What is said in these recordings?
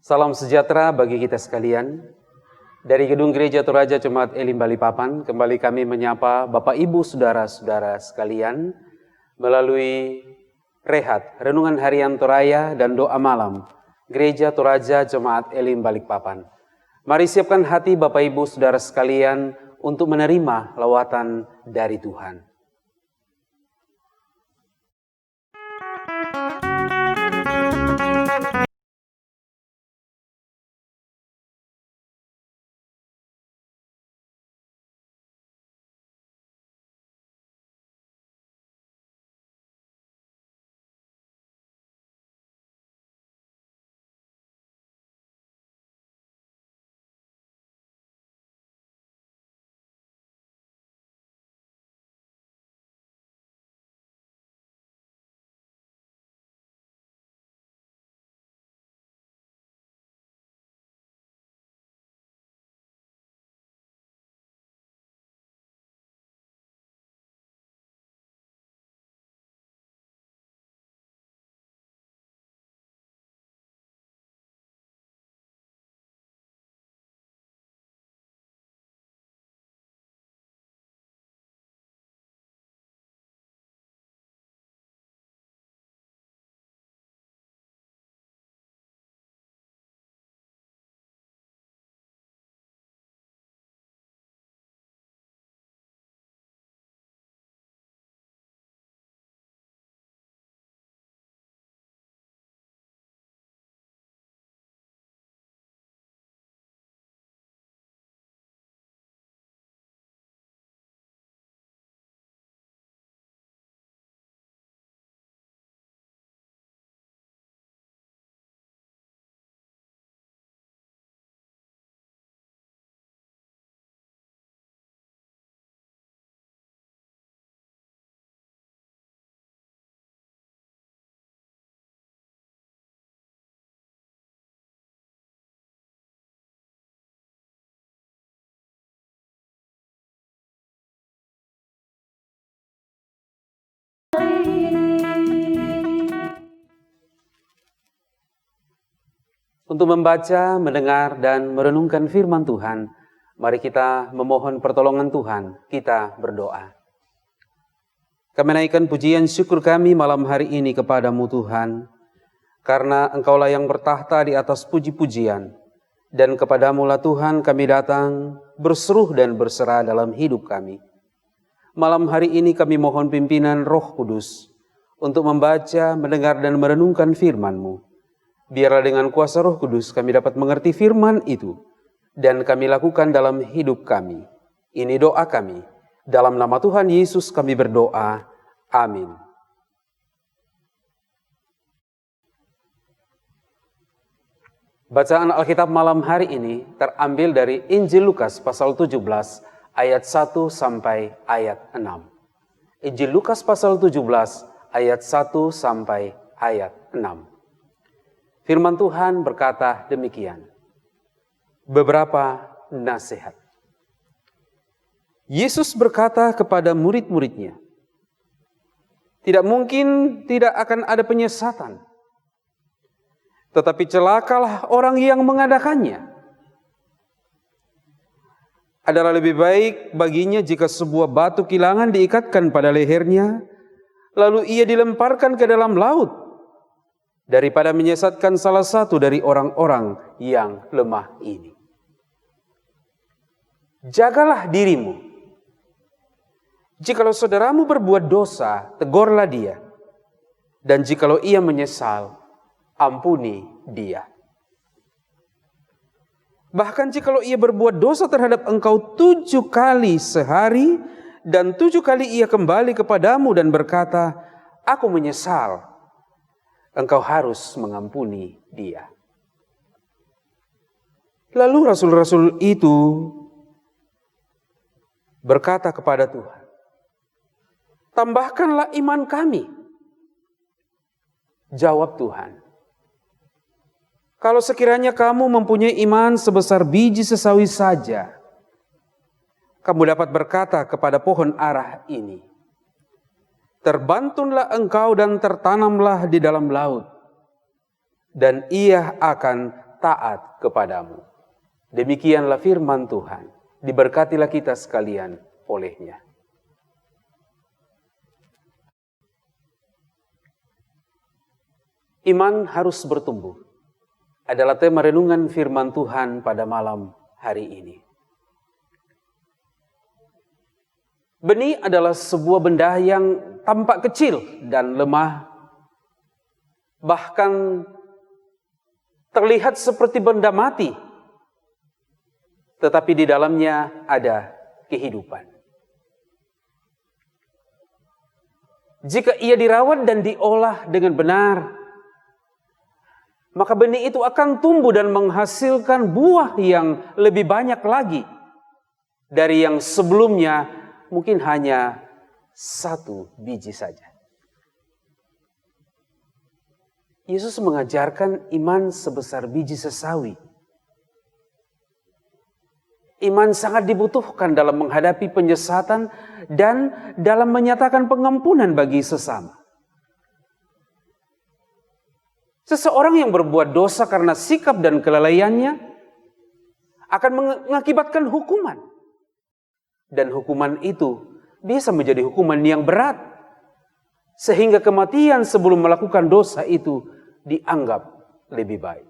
Salam sejahtera bagi kita sekalian. Dari Gedung Gereja Toraja Jemaat Elim Balikpapan, kembali kami menyapa Bapak Ibu Saudara-saudara sekalian melalui rehat, renungan harian Toraya dan doa malam Gereja Toraja Jemaat Elim Balikpapan. Mari siapkan hati Bapak Ibu Saudara sekalian untuk menerima lawatan dari Tuhan. Untuk membaca, mendengar, dan merenungkan firman Tuhan, mari kita memohon pertolongan Tuhan, kita berdoa. Kami naikkan pujian syukur kami malam hari ini kepadamu Tuhan, karena Engkaulah yang bertahta di atas puji-pujian, dan kepadamu-lah Tuhan kami datang berseru dan berserah dalam hidup kami. Malam hari ini kami mohon pimpinan Roh Kudus untuk membaca, mendengar, dan merenungkan firman-Mu. Biarlah dengan kuasa Roh Kudus kami dapat mengerti firman itu dan kami lakukan dalam hidup kami. Ini doa kami. Dalam nama Tuhan Yesus kami berdoa. Amin. Bacaan Alkitab malam hari ini terambil dari Injil Lukas pasal 17 ayat 1 sampai ayat 6. Injil Lukas pasal 17 ayat 1 sampai ayat 6. Firman Tuhan berkata demikian. Beberapa nasihat. Yesus berkata kepada murid-muridnya, tidak mungkin tidak akan ada penyesatan. Tetapi celakalah orang yang mengadakannya. Adalah lebih baik baginya jika sebuah batu kilangan diikatkan pada lehernya, lalu ia dilemparkan ke dalam laut, daripada menyesatkan salah satu dari orang-orang yang lemah ini. Jagalah dirimu. Jikalau saudaramu berbuat dosa, tegurlah dia. Dan jikalau ia menyesal, ampuni dia. Bahkan jikalau ia berbuat dosa terhadap engkau 7 kali sehari, dan 7 kali ia kembali kepadamu dan berkata, aku menyesal, engkau harus mengampuni dia. Lalu rasul-rasul itu berkata kepada Tuhan, tambahkanlah iman kami. Jawab Tuhan, kalau sekiranya kamu mempunyai iman sebesar biji sesawi saja, kamu dapat berkata kepada pohon ara ini, terbantunlah engkau dan tertanamlah di dalam laut, dan ia akan taat kepadamu. Demikianlah firman Tuhan. Diberkatilah kita sekalian olehnya. Iman harus bertumbuh adalah tema renungan firman Tuhan pada malam hari ini. Benih adalah sebuah benda yang tampak kecil dan lemah, bahkan terlihat seperti benda mati, tetapi di dalamnya ada kehidupan. Jika ia dirawat dan diolah dengan benar, maka benih itu akan tumbuh dan menghasilkan buah yang lebih banyak lagi dari yang sebelumnya mungkin hanya 1 biji saja. Yesus mengajarkan iman sebesar biji sesawi. Iman sangat dibutuhkan dalam menghadapi penyesatan dan dalam menyatakan pengampunan bagi sesama. Seseorang yang berbuat dosa karena sikap dan kelalaiannya akan mengakibatkan hukuman. Dan hukuman itu bisa menjadi hukuman yang berat. Sehingga kematian sebelum melakukan dosa itu dianggap lebih baik.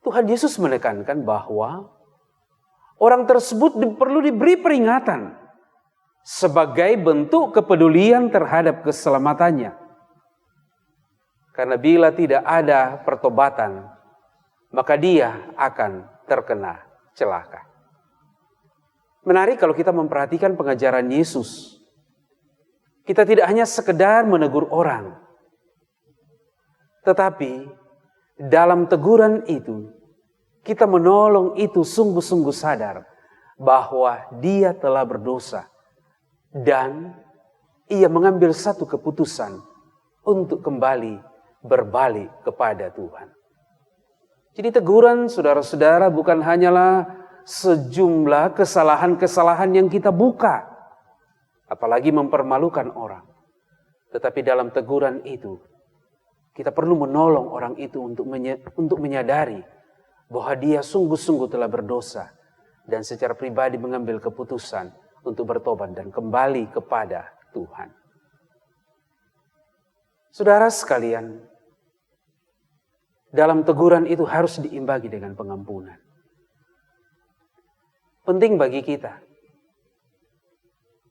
Tuhan Yesus menekankan bahwa orang tersebut perlu diberi peringatan sebagai bentuk kepedulian terhadap keselamatannya. Karena bila tidak ada pertobatan, maka dia akan terkena celaka. Menarik kalau kita memperhatikan pengajaran Yesus. Kita tidak hanya sekedar menegur orang, tetapi dalam teguran itu, kita menolong itu sungguh-sungguh sadar bahwa dia telah berdosa dan ia mengambil satu keputusan untuk kembali berbalik kepada Tuhan. Jadi teguran saudara-saudara bukan hanyalah sejumlah kesalahan-kesalahan yang kita buka, apalagi mempermalukan orang. Tetapi dalam teguran itu, kita perlu menolong orang itu untuk menyadari bahwa dia sungguh-sungguh telah berdosa dan secara pribadi mengambil keputusan untuk bertobat dan kembali kepada Tuhan. Saudara sekalian, dalam teguran itu harus diimbangi dengan pengampunan. Penting bagi kita.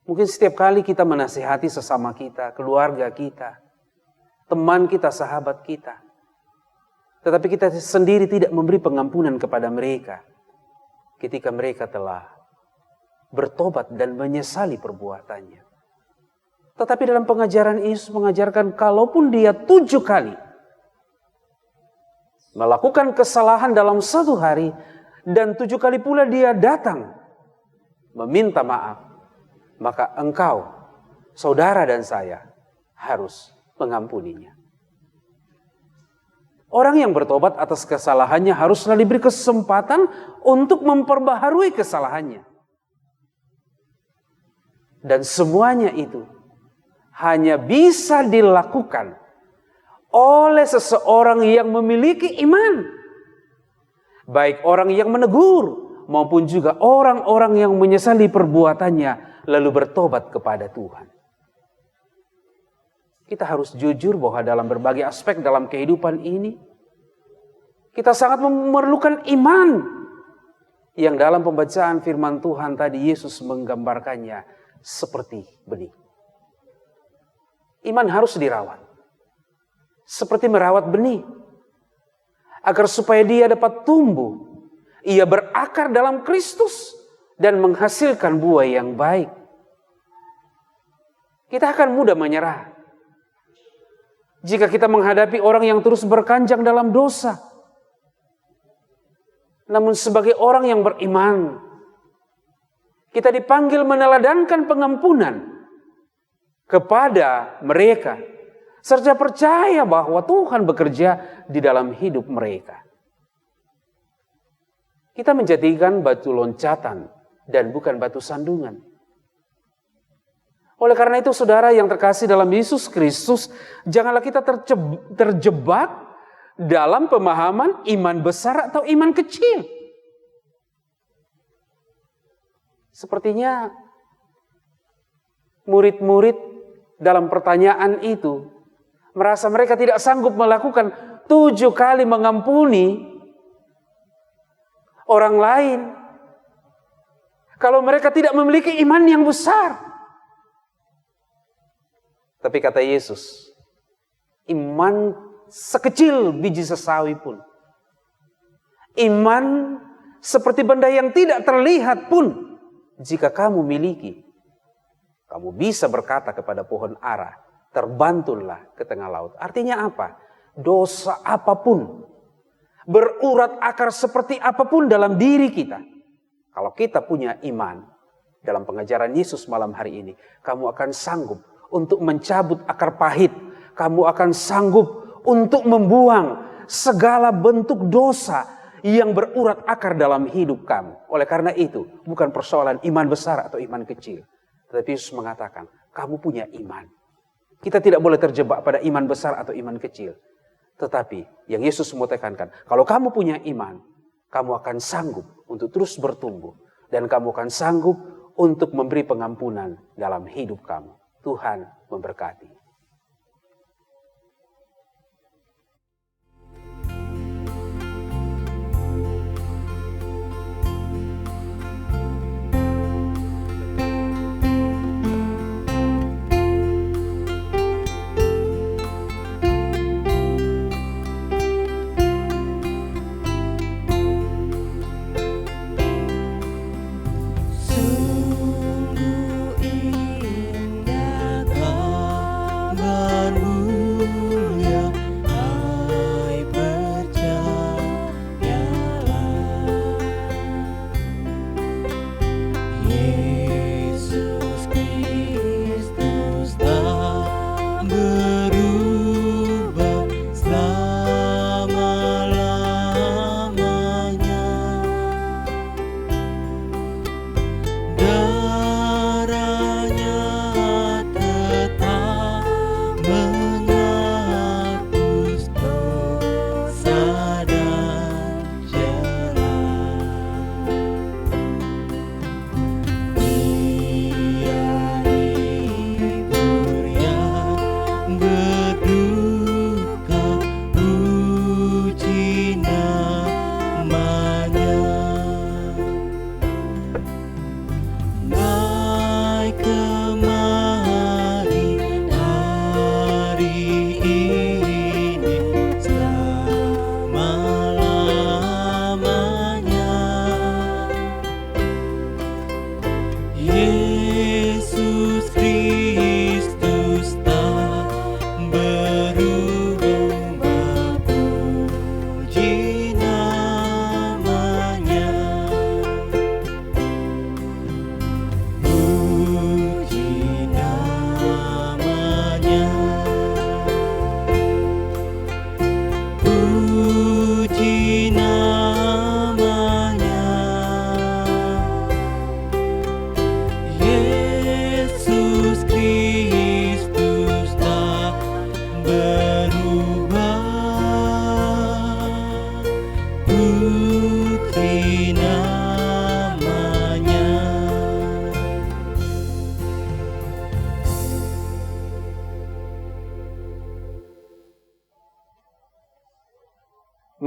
Mungkin setiap kali kita menasihati sesama kita, keluarga kita, teman kita, sahabat kita, tetapi kita sendiri tidak memberi pengampunan kepada mereka ketika mereka telah bertobat dan menyesali perbuatannya. Tetapi dalam pengajaran Yesus mengajarkan kalaupun dia 7 kali melakukan kesalahan dalam 1 hari dan 7 kali pula dia datang meminta maaf, maka engkau, saudara dan saya harus mengampuninya. Orang yang bertobat atas kesalahannya haruslah diberi kesempatan untuk memperbaharui kesalahannya. Dan semuanya itu hanya bisa dilakukan oleh seseorang yang memiliki iman. Baik orang yang menegur maupun juga orang-orang yang menyesali perbuatannya lalu bertobat kepada Tuhan. Kita harus jujur bahwa dalam berbagai aspek dalam kehidupan ini kita sangat memerlukan iman yang dalam pembacaan firman Tuhan tadi Yesus menggambarkannya seperti benih. Iman harus dirawat seperti merawat benih agar supaya dia dapat tumbuh, ia berakar dalam Kristus dan menghasilkan buah yang baik. Kita akan mudah menyerah jika kita menghadapi orang yang terus berkanjang dalam dosa. Namun sebagai orang yang beriman, kita dipanggil meneladankan pengampunan kepada mereka, serta percaya bahwa Tuhan bekerja di dalam hidup mereka. Kita menjadikan batu loncatan dan bukan batu sandungan. Oleh karena itu, saudara yang terkasih dalam Yesus Kristus, janganlah kita terjebak dalam pemahaman iman besar atau iman kecil. Sepertinya murid-murid dalam pertanyaan itu merasa mereka tidak sanggup melakukan 7 kali mengampuni orang lain kalau mereka tidak memiliki iman yang besar. Tapi kata Yesus, iman sekecil biji sesawi pun, iman seperti benda yang tidak terlihat pun, jika kamu miliki, kamu bisa berkata kepada pohon ara, terbantulah ke tengah laut. Artinya apa? Dosa apapun, berurat akar seperti apapun dalam diri kita, kalau kita punya iman, dalam pengajaran Yesus malam hari ini, kamu akan sanggup untuk mencabut akar pahit. Kamu akan sanggup untuk membuang segala bentuk dosa yang berurat akar dalam hidup kamu. Oleh karena itu, bukan persoalan iman besar atau iman kecil. Tetapi Yesus mengatakan, kamu punya iman. Kita tidak boleh terjebak pada iman besar atau iman kecil. Tetapi yang Yesus mau tekankan, kalau kamu punya iman, kamu akan sanggup untuk terus bertumbuh. Dan kamu akan sanggup untuk memberi pengampunan dalam hidup kamu. Tuhan memberkati.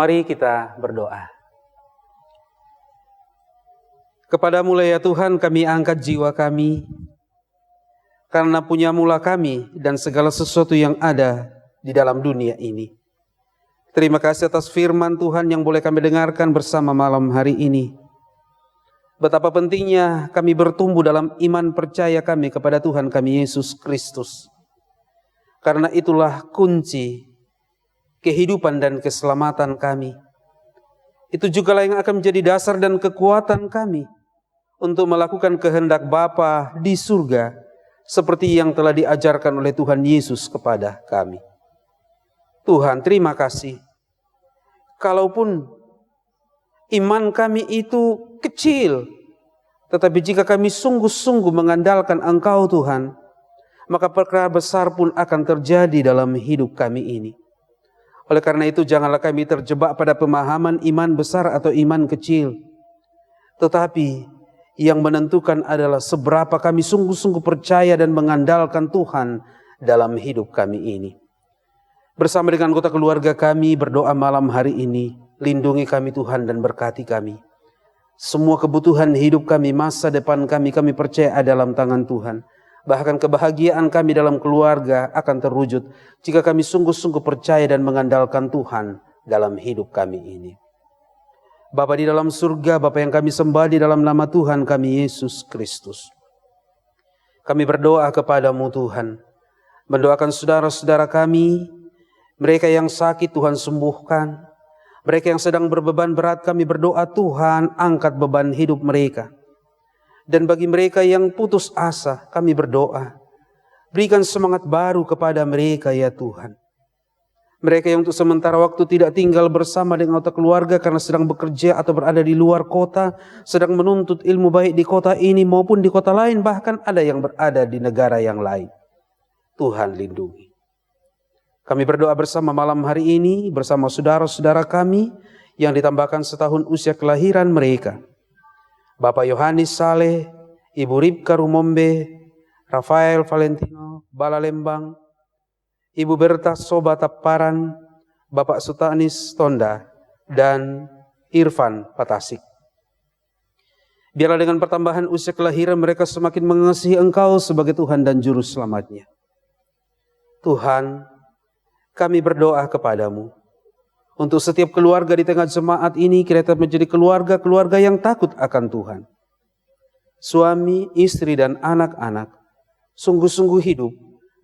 Mari kita berdoa. Kepadamu ya Tuhan kami angkat jiwa kami, karena punya mula kami dan segala sesuatu yang ada di dalam dunia ini. Terima kasih atas firman Tuhan yang boleh kami dengarkan bersama malam hari ini. Betapa pentingnya kami bertumbuh dalam iman percaya kami kepada Tuhan kami Yesus Kristus. Karena itulah kunci kehidupan dan keselamatan kami. Itu juga yang akan menjadi dasar dan kekuatan kami untuk melakukan kehendak Bapa di surga, seperti yang telah diajarkan oleh Tuhan Yesus kepada kami. Tuhan, terima kasih. Kalaupun iman kami itu kecil, tetapi jika kami sungguh-sungguh mengandalkan Engkau Tuhan, maka perkara besar pun akan terjadi dalam hidup kami ini. Oleh karena itu janganlah kami terjebak pada pemahaman iman besar atau iman kecil. Tetapi yang menentukan adalah seberapa kami sungguh-sungguh percaya dan mengandalkan Tuhan dalam hidup kami ini. Bersama dengan anggota keluarga kami berdoa malam hari ini, lindungi kami Tuhan dan berkati kami. Semua kebutuhan hidup kami, masa depan kami percaya ada dalam tangan Tuhan. Bahkan kebahagiaan kami dalam keluarga akan terwujud jika kami sungguh-sungguh percaya dan mengandalkan Tuhan dalam hidup kami ini. Bapa di dalam surga, Bapa yang kami sembah di dalam nama Tuhan kami Yesus Kristus. Kami berdoa kepadamu Tuhan, mendoakan saudara-saudara kami, mereka yang sakit Tuhan sembuhkan. Mereka yang sedang berbeban berat kami berdoa Tuhan angkat beban hidup mereka. Dan bagi mereka yang putus asa kami berdoa. Berikan semangat baru kepada mereka ya Tuhan. Mereka yang untuk sementara waktu tidak tinggal bersama dengan anggota keluarga karena sedang bekerja atau berada di luar kota. Sedang menuntut ilmu baik di kota ini maupun di kota lain. Bahkan ada yang berada di negara yang lain. Tuhan lindungi. Kami berdoa bersama malam hari ini bersama saudara-saudara kami yang ditambahkan setahun usia kelahiran mereka. Bapak Yohanes Saleh, Ibu Ribka Rumombe, Rafael Valentino Balalembang, Ibu Berta Soba Taparan, Bapak Sutanis Tonda, dan Irfan Patasik. Biarlah dengan pertambahan usia kelahiran mereka semakin mengasihi Engkau sebagai Tuhan dan Juru Selamatnya. Tuhan, kami berdoa kepadamu untuk setiap keluarga di tengah jemaat ini kiranya menjadi keluarga-keluarga yang takut akan Tuhan. Suami, istri, dan anak-anak sungguh-sungguh hidup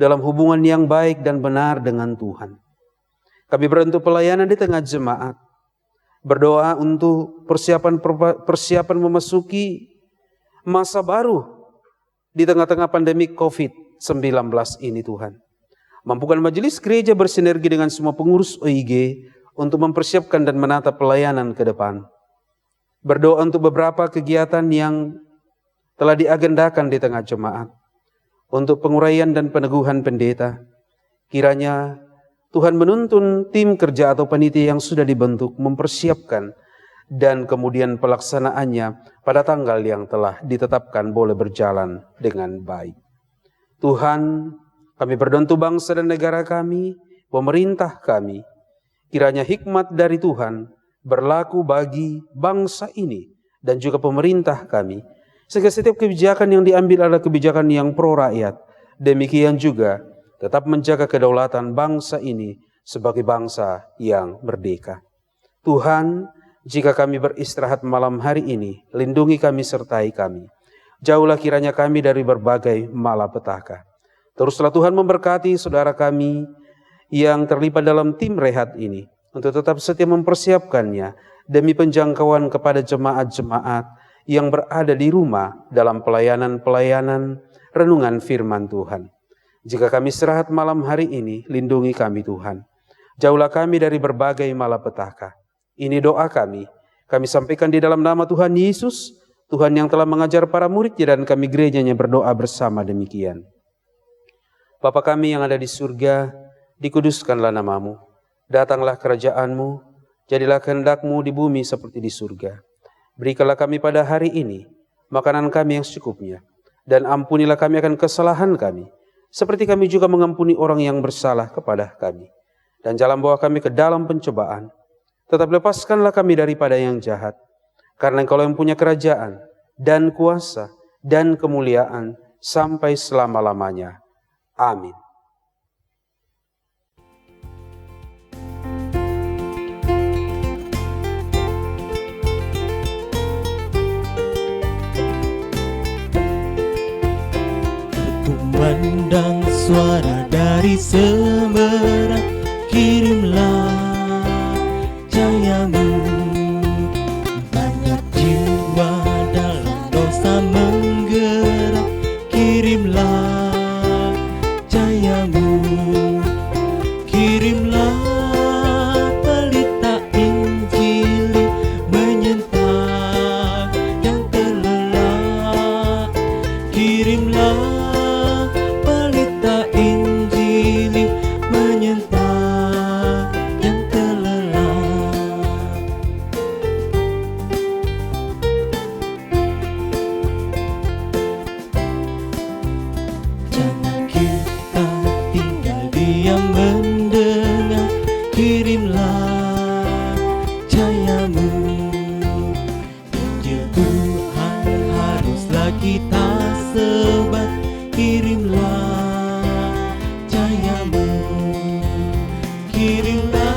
dalam hubungan yang baik dan benar dengan Tuhan. Kami beruntuk pelayanan di tengah jemaat. Berdoa untuk persiapan memasuki masa baru di tengah-tengah pandemi COVID-19 ini Tuhan. Mampukan majelis gereja bersinergi dengan semua pengurus OIG untuk mempersiapkan dan menata pelayanan ke depan. Berdoa untuk beberapa kegiatan yang telah diagendakan di tengah jemaat. Untuk penguraian dan peneguhan pendeta. Kiranya Tuhan menuntun tim kerja atau panitia yang sudah dibentuk mempersiapkan dan kemudian pelaksanaannya pada tanggal yang telah ditetapkan boleh berjalan dengan baik. Tuhan, kami berdoa untuk bangsa dan negara kami, pemerintah kami. Kiranya hikmat dari Tuhan berlaku bagi bangsa ini dan juga pemerintah kami. Sehingga setiap kebijakan yang diambil adalah kebijakan yang pro rakyat. Demikian juga tetap menjaga kedaulatan bangsa ini sebagai bangsa yang merdeka. Tuhan, jika kami beristirahat malam hari ini, lindungi kami sertai kami. Jauhlah kiranya kami dari berbagai malapetaka. Teruslah Tuhan memberkati saudara kami yang terlibat dalam tim rehat ini untuk tetap setia mempersiapkannya demi penjangkauan kepada jemaat-jemaat yang berada di rumah dalam pelayanan-pelayanan renungan firman Tuhan. Jika kami istirahat malam hari ini, lindungi kami Tuhan. Jauhlah kami dari berbagai malapetaka. Ini doa kami sampaikan di dalam nama Tuhan Yesus, Tuhan yang telah mengajar para muridnya dan kami gerejanya berdoa bersama demikian. Bapa kami yang ada di surga, dikuduskanlah namamu. Datanglah kerajaanmu, jadilah kehendak-Mu di bumi seperti di surga. Berikanlah kami pada hari ini makanan kami yang secukupnya. Dan ampunilah kami akan kesalahan kami, seperti kami juga mengampuni orang yang bersalah kepada kami. Dan jangan bawa kami ke dalam pencobaan, tetap lepaskanlah kami daripada yang jahat. Karena Engkau yang punya kerajaan, dan kuasa, dan kemuliaan, sampai selama-lamanya. Amin. Kumandang suara dari seberang, kirimlah cahayamu. Banyak jiwa dalam dosa menggerak, kirimlah cahayamu. Kirimlah pelita Injil menyentak yang terlelap. Kirimlah pelita Injil cahayamu. Injil Tuhan haruslah kita sebar, kirimlah cahayamu. Kirimlah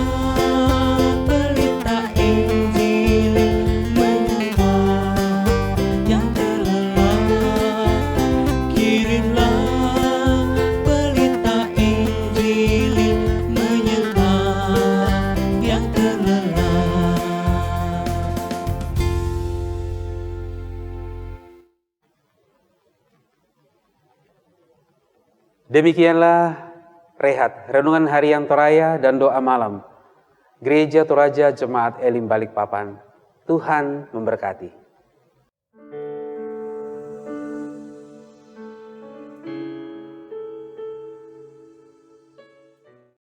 berita Injil menyembuhkan yang terlelah. Kirimlah berita Injil menyembuhkan yang terlelah. Demikianlah rehat renungan harian Toraya dan doa malam Gereja Toraja Jemaat Elim Balikpapan. Tuhan memberkati.